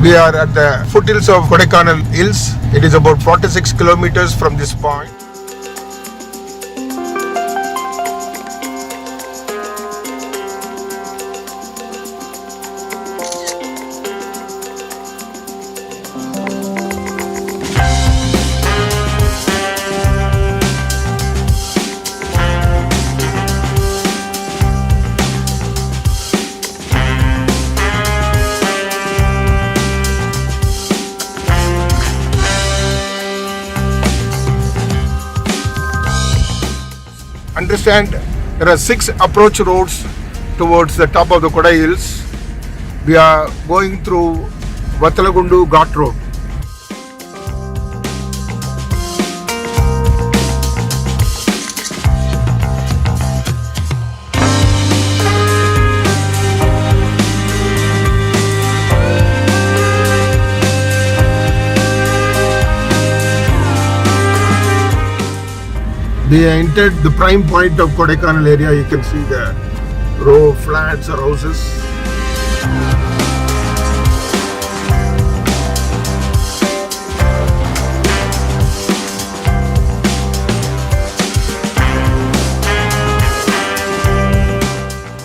We are at the foothills of Kodaikanal Hills. It is about 46 kilometers from this point. Understand, there are 6 approach roads towards the top of the Kodai Hills. We are going through Vatalagundu Ghat Road. We entered the prime point of Kodaikanal area. You can see the row of flats or houses.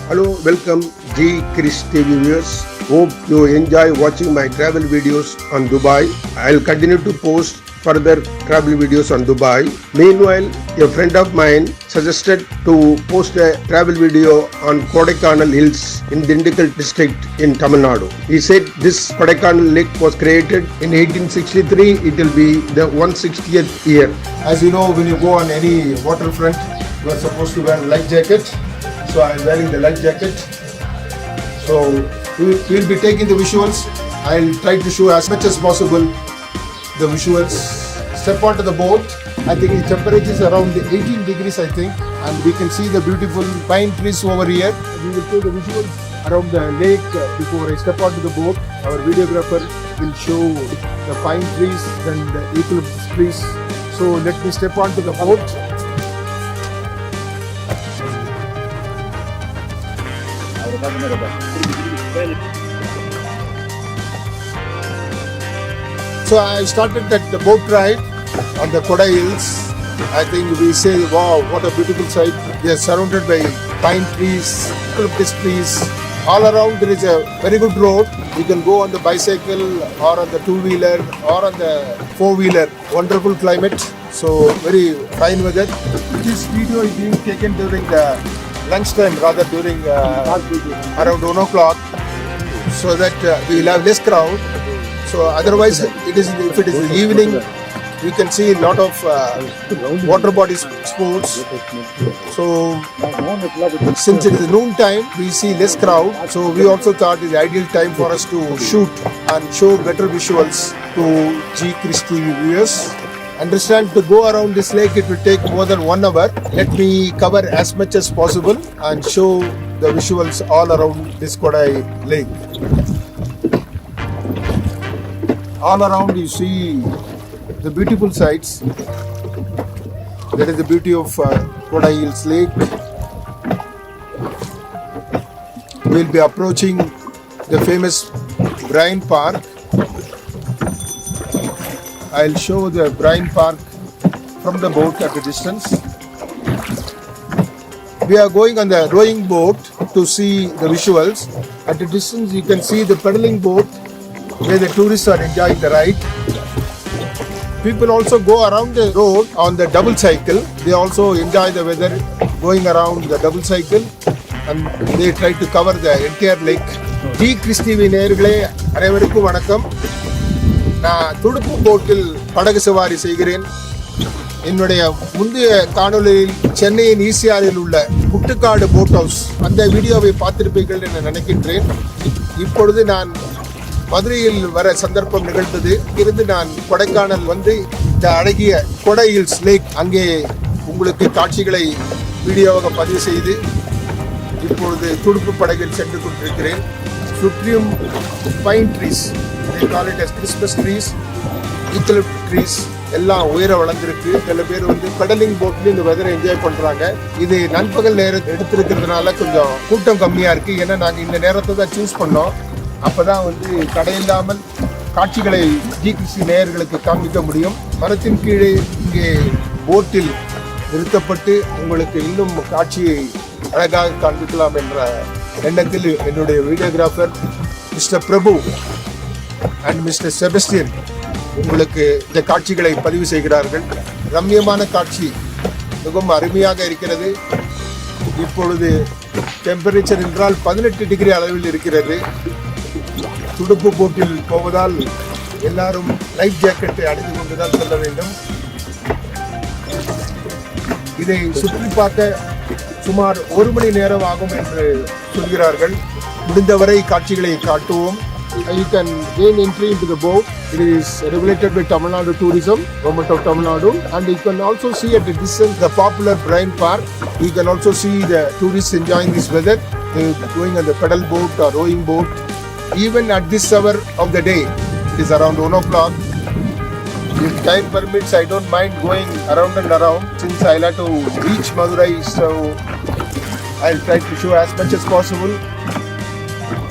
Hello, welcome G Chris TV viewers. Hope you enjoy watching my travel videos on Dubai. I'll continue to post further travel videos on Dubai. Meanwhile, a friend of mine suggested to post a travel video on Kodaikanal Hills in Dindigul district in Tamil Nadu. He said this Kodaikanal lake was created in 1863. It will be the 160th year. As you know, when you go on any waterfront, you are supposed to wear a life jacket. So I am wearing the life jacket. So we will be taking the visuals. I'll try to show as much as possible the visuals. Step onto the boat. I think the temperature is around 18 degrees, I think, and we can see the beautiful pine trees over here. We will show the visuals around the lake before I step onto the boat. Our videographer will show the pine trees and the eucalyptus trees. So let me step onto the boat. So I started that the boat ride on the Kodai Hills. I think we say, wow, what a beautiful sight. We are surrounded by pine trees, eucalyptus trees. All around there is a very good road. You can go on the bicycle or on the two-wheeler or on the four-wheeler. Wonderful climate. So very fine weather. This video is being taken during the lunchtime, rather during around 1 o'clock, so that we will have less crowd. So otherwise, if it is the evening, you can see a lot of water body sports. So since it is noon time, we see less crowd. So we also thought it is the ideal time for us to shoot and show better visuals to G Chris TV viewers. Understand, to go around this lake, it will take more than 1 hour. Let me cover as much as possible and show the visuals all around this Kodai lake. All around you see the beautiful sights. That is the beauty of Kodai Hills Lake. We will be approaching the famous Brine Park. I'll show the Brine Park from the boat at a distance. We are going on the rowing boat to see the visuals. At a distance, you can see the paddling boat where the tourists are enjoying the ride. People also go around the road on the double cycle. They also enjoy the weather going around the double cycle, and they try to cover the entire lake. G Chris TV நேயர்களே அனைவருக்கும் வணக்கம். நான் துடுப்பு போட்டில் படகு சவாரி செய்கிறேன். என்னுடைய முந்தைய காணொலியில் சென்னையின் ஈசிஆரில் உள்ள புட்டுக்காடு போட் ஹவுஸ் அந்த வீடியோவை பார்த்திருப்பீர்கள் என நினைக்கின்றேன். இப்பொழுது நான் மதுரையில் வர சந்தர்ப்பம் நிகழ்ந்தது. இருந்து நான் கொடைக்கானல் வந்து இந்த அழகிய கொடை ஹில்ஸ் லேக் அங்கே உங்களுக்கு காட்சிகளை வீடியோவாக பதிவு செய்து இப்பொழுது துடுப்பு படகில் சென்று கொண்டிருக்கிறேன். சுற்றியும் pine trees, Christmas trees, eucalyptus trees எல்லாம் உயர வளர்ந்துருக்கு. சில பேர் வந்து பெடலிங் போட்ல இந்த வெதரை என்ஜாய் பண்றாங்க. இது நண்பகல் நேரம் எடுத்திருக்கிறதுனால கொஞ்சம் கூட்டம் கம்மியா இருக்கு. ஏன்னா நாங்கள் இந்த நேரத்தை தான் சூஸ் பண்ணோம். அப்பதான் வந்து தடையில்லாமல் காட்சிகளை ஜிகிசி நேயர்களுக்கு காண்பிக்க முடியும். மரத்தின் கீழே இங்கே போட்டில் நிறுத்தப்பட்டு உங்களுக்கு இன்னும் காட்சியை அழகாக காண்பிக்கலாம் என்ற எண்ணத்தில் என்னுடைய videographer mister Prabhu and mister Sebastian உங்களுக்கு இந்த காட்சிகளை பதிவு செய்கிறார்கள். ரம்மியமான காட்சி, மிகவும் அருமையாக இருக்கிறது. இப்பொழுது டெம்பரேச்சர் என்றால் 18 டிகிரி அளவில் இருக்கிறது. துடுப்பு போட்டில் போவதால் எல்லாரும் லைஃப் ஜாக்கெட்டை அணிந்து கொண்டுதான் செல்ல வேண்டும். இதை சுற்றி பார்க்க சுமார் 1 மணி நேரம் ஆகும் என்று சொல்கிறார்கள். முடிந்தவரை காட்சிகளை காட்டுவோம். You can gain entry into the boat. It is regulated by Tamil Nadu Tourism, Government of Tamil Nadu, and you can also see at a distance the popular Brine Park. You can also see the tourists enjoying this weather. They are going on the pedal boat or rowing boat. Even at this hour of the day, it is around 1 o'clock. If time permits, I don't mind going around and around since I'll have to reach Madurai, so I'll try to show as much as possible.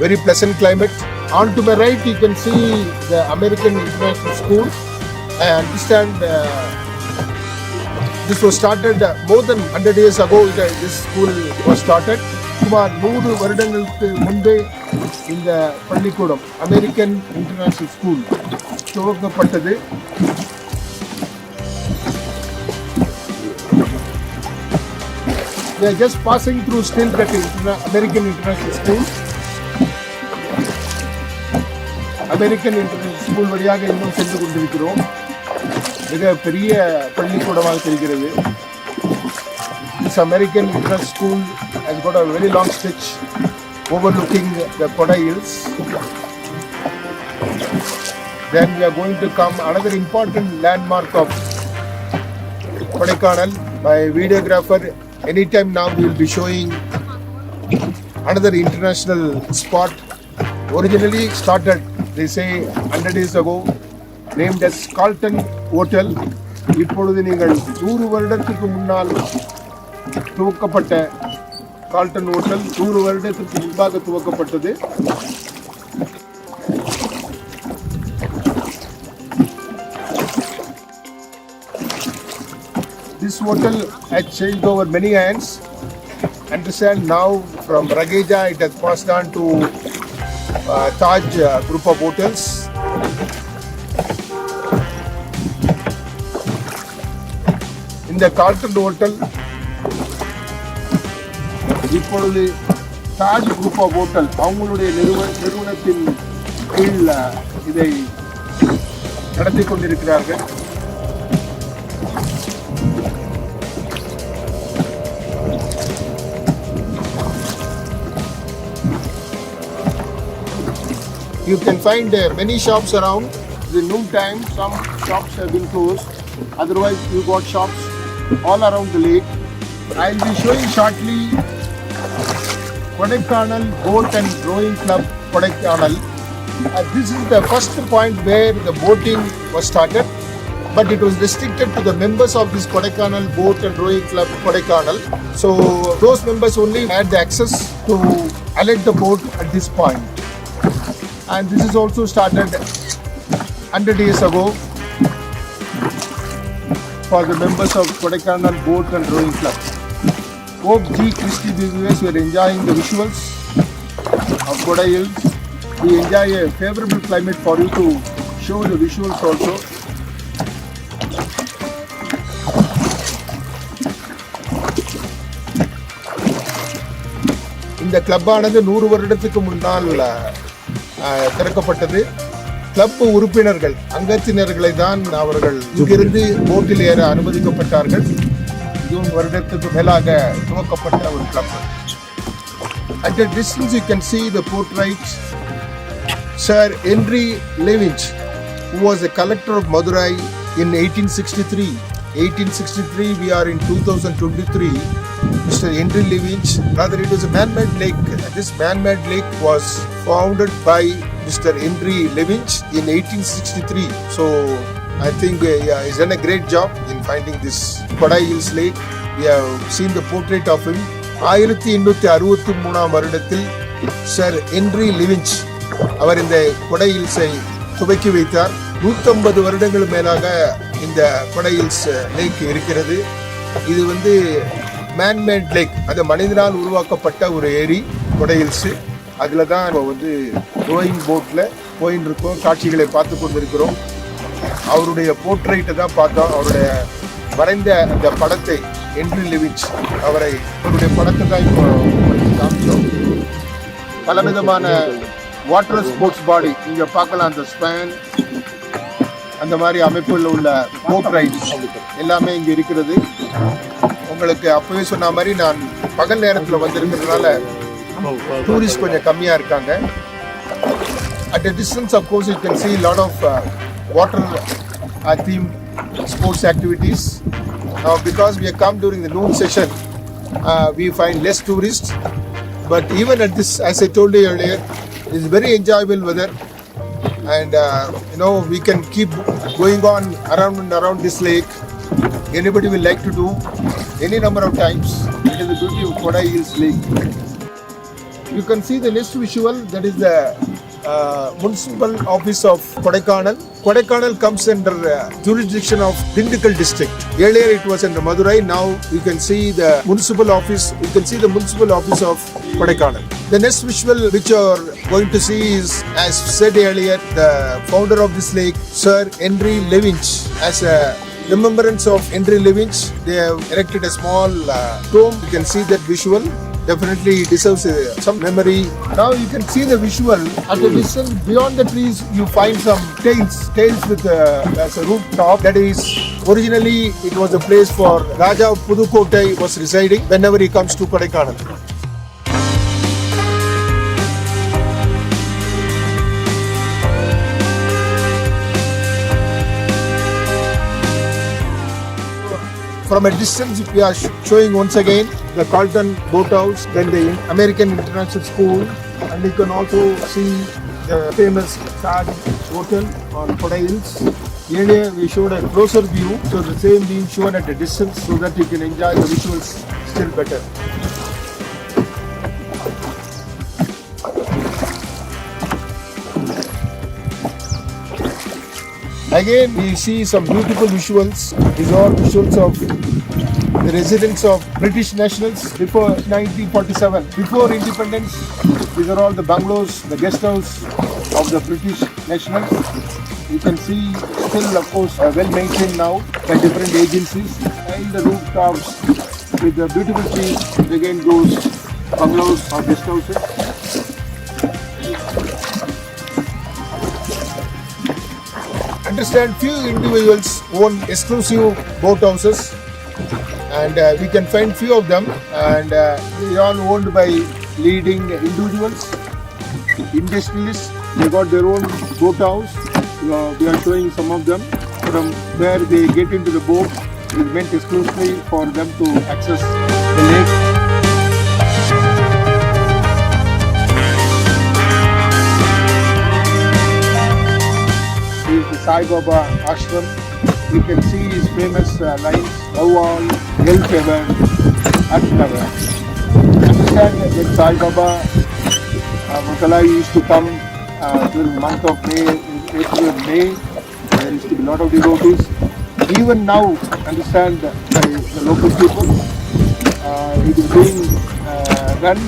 Very pleasant climate. On to my right, you can see the American International School. I understand this was started more than 100 years ago. This school was started. சுமார் 100 வருடங்களுக்கு முன்பே இந்த பள்ளிக்கூடம் American International School துவக்கப்பட்டது. We are just passing through still that American International School. American International school வழியாக இன்னும் சென்று கொண்டிருக்கிறோம். மிக பெரிய பள்ளிக்கூடமாக தெரிகிறது. This American International School has got a very long stretch overlooking the Kodai Hills. Then we are going to come another important landmark of Kodaikanal. My videographer anytime now we will be showing another international spot. Originally started, they say 100 years ago, named as Carlton Hotel. இப்பொழுது நீங்கள் 100 வருடத்துக்கு முன்னால் துவக்கப்பட்ட Galton hotel 100 வருடத்திற்கு முன்பாக துவக்கப்பட்டது. This hotel has changed over many hands. Understand now from Rageja it has passed on to Taj group of hotels. இந்த Galton hotel இப்பொழுது Taj group of hotel அவங்களுடைய நிறுவனத்தின் கீழ் இதை நடத்தி கொண்டிருக்கிறார்கள். You can find many shops around. The noon time, some shops have been closed. Otherwise, you got shops all around the lake. I'll be showing shortly Kodaikanal Boat and Rowing Club, Kodaikanal. This is the first point where the boating was started, but it was restricted to the members of this Kodaikanal Boat and Rowing Club, Kodaikanal. So those members only had the access to alert the boat at this point. And this is also started 100 years ago for the members of Kodaikanal Boat and Rowing Club. Hope G. Christie viewers were enjoying the visuals of Kodai Hills. We enjoy a favorable climate for you to show the visuals also. இந்த கிளப்பானது 100 வருடத்துக்கு முன்னால் திறக்கப்பட்டது. Club உறுப்பினர்கள் அங்கத்தினர்களை தான் அவர்கள் இங்கிருந்து போட்டில் ஏற அனுமதிக்கப்பட்டார்கள். ஜூன் வருடத்துக்கு மேலாக துவக்கப்பட்ட ஒரு club. At a distance you can see the portrait Sir Henry Levinge, who was a collector of Madurai in 1863. 1863, we are in 2023. Mr. Henry Levinge, rather it was a man-made lake. This man-made lake was founded by Mr. Henry Levinge in 1863. So I think he's done a great job in finding this Kodai Hills Lake. We have seen the portrait of him. 1863 வருடத்தில் Sir Henry Levinge அவர் இந்த கொடை ஹில்ஸை துவக்கி வைத்தார். 150 வருடங்கள் மேலாக இந்த கொடை hills lakh இருக்கிறது. இது வந்து மேன்மேட் லேக், அது மனிதனால் உருவாக்கப்பட்ட ஒரு ஏரி கொடை ஹில்ஸ். அதில் தான் நம்ம வந்து ரோயிங் போட்டில் போயின்னு இருக்கோம், காட்சிகளை பார்த்து கொண்டிருக்கிறோம். அவருடைய போர்ட்ரைட்டை தான் பார்த்தோம், அவருடைய வரைந்த அந்த படத்தை, ஹென்ரி லெவிஞ்ச் அவருடைய படத்தை தான் இப்போ காமிச்சோம். பலவிதமான வாட்டர் ஸ்போர்ட்ஸ் பாடி இங்கே பார்க்கலாம். அந்த ஸ்பேன், அந்த மாதிரி அமைப்புகளில் உள்ள போட் ரைட்ஸ் எல்லாமே இங்கே இருக்கிறது. உங்களுக்கு அப்பவே சொன்ன மாதிரி நான் பகல் நேரத்தில் வந்திருக்கிறதுனால டூரிஸ்ட் கொஞ்சம் கம்மியாக இருக்காங்க. At a distance, of course, you can see a lot of water themed sports activities. Now, because we have come during the noon session, we find less tourists. But even at this, as I told you earlier, it's very enjoyable weather, and we can keep going on around and around this lake. Anybody will like to do any number of times. It is the beauty of Kodai Hills Lake. You can see the next visual, that is the municipal office of Kodaikanal. Kodaikanal comes under jurisdiction of Dindigul district. Earlier it was under Madurai. Now you can see the municipal office. You can see the municipal office of Kodaikanal. The next visual which you are going to see is, as said earlier, the founder of this lake, Sir Henry Levinge. As a remembrance of Henry Levinge, they have erected a small tomb. You can see that visual. Definitely deserves some memory. Now you can see the visual. At a distance beyond the trees, you find some tails with as a rooftop. That is, originally it was a place for Raja of Pudukkottai was residing whenever he comes to Kodaikanal. From a distance, we are showing once again the Carlton Boat House, then the American International School, and you can also see the famous Taj Hotel on Kodai Hills. Earlier we showed a closer view, so the same being shown at a distance so that you can enjoy the visuals still better. Again, we see some beautiful visuals. These are visuals of the residence of British nationals before 1947. Before independence, these are all the bungalows, the guest house of the British nationals. You can see still, of course, well maintained now by different agencies. And the rooftops with the beautiful trees, again those bungalows or guest houses. Understand, few individuals own exclusive boat houses, and we can find few of them, and they are all owned by leading individuals, industrialists. They got their own boat house. We are showing some of them. From where they get into the boat is meant exclusively for them to access the lake. Sai Baba Ashram. You can see his famous lines, Awal, Health Heaven, At Never. Understand that Sai Baba Makalai used to come during the month of May, April and May. There used to be a lot of devotees. Even now, understand by the local people, it is being run.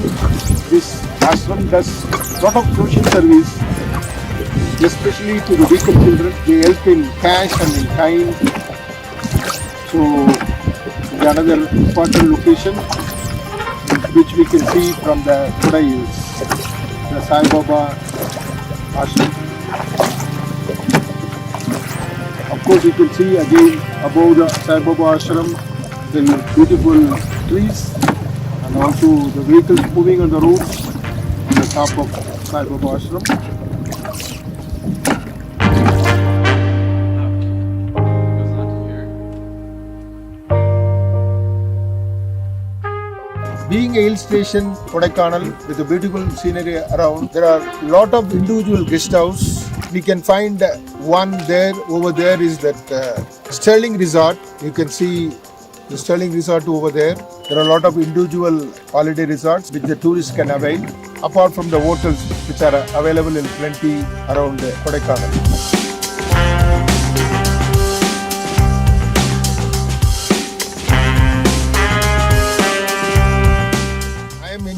This ashram does a lot of social service, especially to the weaker children. They help in cash and in kind. So, another important location which we can see from the Kodai Hills, the Sai Baba Ashram. Of course, you can see again above the Sai Baba Ashram the beautiful trees and also the vehicles moving on the roads on the top of Sai Baba Ashram. Being a hill station, Kodaikanal, with a beautiful scenery around, there are a lot of individual guest house. We can find one there. Over there is that Sterling Resort. You can see the Sterling Resort over there. There are a lot of individual holiday resorts which the tourists can avail. apart from the hotels which are available in plenty around Kodaikanal.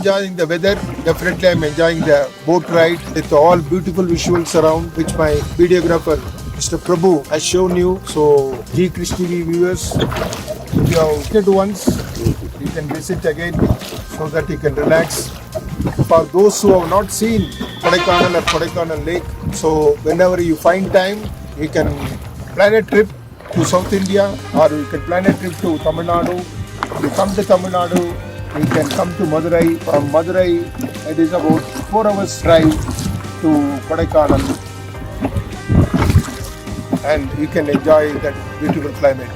Enjoying the weather. Definitely I'm enjoying the boat ride with all beautiful visuals around, which my videographer Mr. Prabhu has shown you. So G Krish TV viewers, if you have visited once, you can visit again so that you can relax. For those who have not seen Kodaikanal or Kodaikanal Lake, so whenever you find time, you can plan a trip to South India or you can plan a trip to Tamil Nadu. If you come to Tamil Nadu, you can come to Madurai. From Madurai, it is about 4 hours drive to Kodaikanal, and you can enjoy that beautiful climate.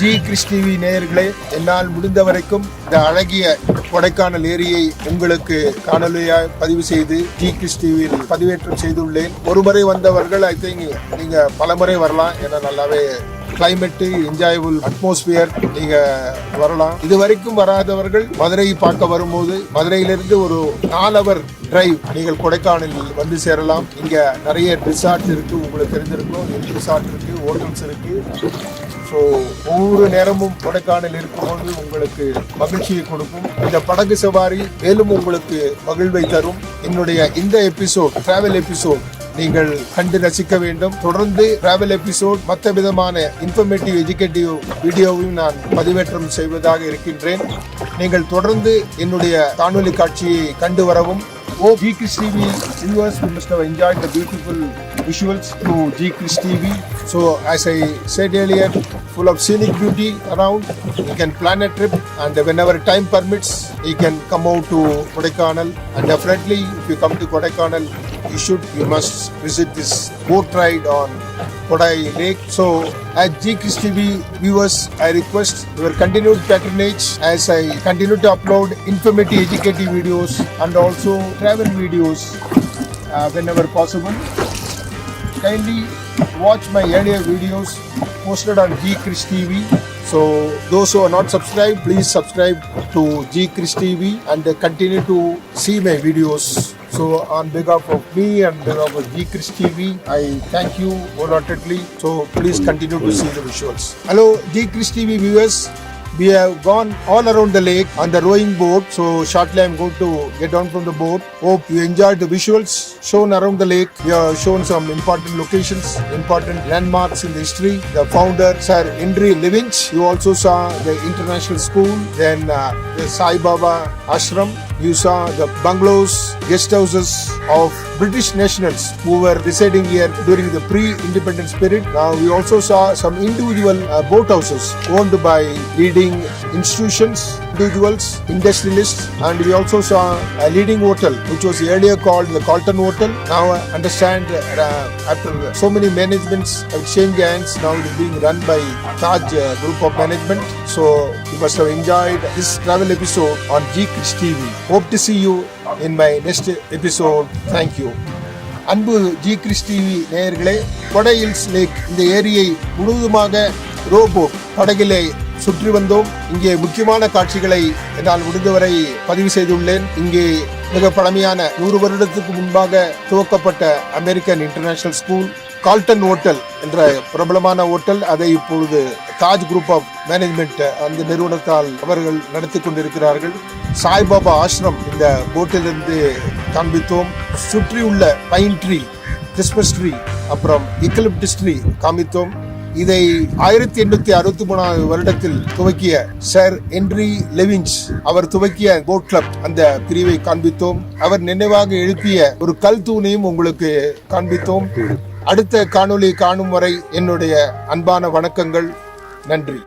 G Krish TV நேயர்களே, என்னால் முடிந்த வரைக்கும் இந்த அழகிய கொடைக்கானல் ஏரியை உங்களுக்கு காணொலியாய் பதிவு செய்து G Krish டிவியில் பதிவேற்றம் செய்துள்ளேன். ஒரு முறை வந்தவர்கள் ஐ திங்க் நீங்க பலமுறை வரலாம். ஏன்னா நல்லாவே கிளைமேட், என்ஜாயபிள் அட்மாஸ்பியர், நீங்க வரலாம். இது வரைக்கும் வராதவர்கள் மதுரையை பார்க்க வரும்போது மதுரையிலிருந்து ஒரு 4 hour டிரைவ் நீங்கள் கொடைக்கானலில் வந்து சேரலாம். இங்க நிறைய ரிசார்ட் இருக்கு, உங்களுக்கு தெரிஞ்சிருக்கும். ரிசார்ட் இருக்கு, ஹோட்டல்ஸ் இருக்கு. ஸோ ஒவ்வொரு நேரமும் கொடைக்கானல் இருக்கும்போது உங்களுக்கு மகிழ்ச்சியை கொடுக்கும். இந்த படகு சவாரி மேலும் உங்களுக்கு மகிழ்வை தரும். என்னுடைய இந்த எபிசோட், டிராவல் எபிசோட் நீங்கள் கண்டு ரசிக்க வேண்டும். தொடர்ந்து டிராவல் எபிசோட், மற்ற விதமான இன்ஃபர்மேட்டிவ் எஜுகேட்டிவ் வீடியோவையும் நான் பதிவேற்றம் செய்வதாக இருக்கின்றேன். நீங்கள் தொடர்ந்து என்னுடைய காணொலி காட்சியை கண்டு வரவும். G Krish TV viewers, we must have enjoyed the beautiful visuals through G Krish TV. So as I said earlier, full of scenic beauty around. You can plan a trip, and whenever time permits, you can come out to Kodaikanal. And definitely, if you come to Kodaikanal, you must visit this boat ride on Kodai Lake. So as G Krish TV viewers, I request your continued patronage as I continue to upload informative educative videos and also travel videos whenever possible. Kindly watch my earlier videos posted on G Krish TV. So those who are not subscribed, please subscribe to G Krish TV and continue to see my videos. So on behalf of me and behalf of G Krish TV, I thank you wholeheartedly. So please continue to see the visuals. Hello G Krish TV viewers. We have gone all around the lake on the rowing boat. So shortly I'm going to get down from the boat. Hope you enjoyed the visuals shown around the lake. We have shown some important locations, important landmarks in the history. The founder, Sir Henry Levinge. You also saw the international school, then the Sai Baba ashram. You saw the bungalows, guest houses of British nationals who were residing here during the pre-independence period. Now we also saw some individual boat houses owned by leading institutions, individuals, industrialists, and we also saw a leading hotel which was earlier called the Collector Hotel. Now I understand after so many managements have changed hands, now it is being run by Taj Group of Management. So you must have enjoyed this travel episode on G Krish TV. Hope to see you in my next episode. Thank you. அன்பு G Krish TV நேயர்களே, கொடை hills lakh இந்த ஏரியை முழுவதுமாக robot படகிலே சுற்றி வந்தோம். இங்கே முக்கியமான காட்சிகளை என்னால் முடிந்தவரை பதிவு செய்துள்ளேன். இங்கே மிக பழமையான 100 வருடத்துக்கு முன்பாக துவக்கப்பட்ட அமெரிக்கன் இன்டர்நேஷனல் ஸ்கூல், கால்டன் ஹோட்டல் என்ற பிரபலமான ஹோட்டல், அதை இப்பொழுது தாஜ் குரூப் ஆஃப் மேனேஜ்மெண்ட் அந்த நிறுவனத்தால் அவர்கள் நடத்தி கொண்டிருக்கிறார்கள். சாய்பாபா ஆசிரம் இந்த போட்டிலிருந்து காண்பித்தோம். சுற்றியுள்ள பைன் ட்ரீ, கிறிஸ்மஸ் ட்ரீ, அப்புறம் யூக்கலிப்டஸ் ட்ரீ காமித்தோம். இதை 1863 வருடத்தில் துவக்கிய சர் ஹென்றி லெவிஞ்ச் அவர் துவக்கிய போட் கிளப் அந்த பிரிவை காண்பித்தோம். அவர் நினைவாக எழுப்பிய ஒரு கல் தூணையும் உங்களுக்கு காண்பித்தோம். அடுத்த காணொளி காணும் வரை என்னுடைய அன்பான வணக்கங்கள். நன்றி.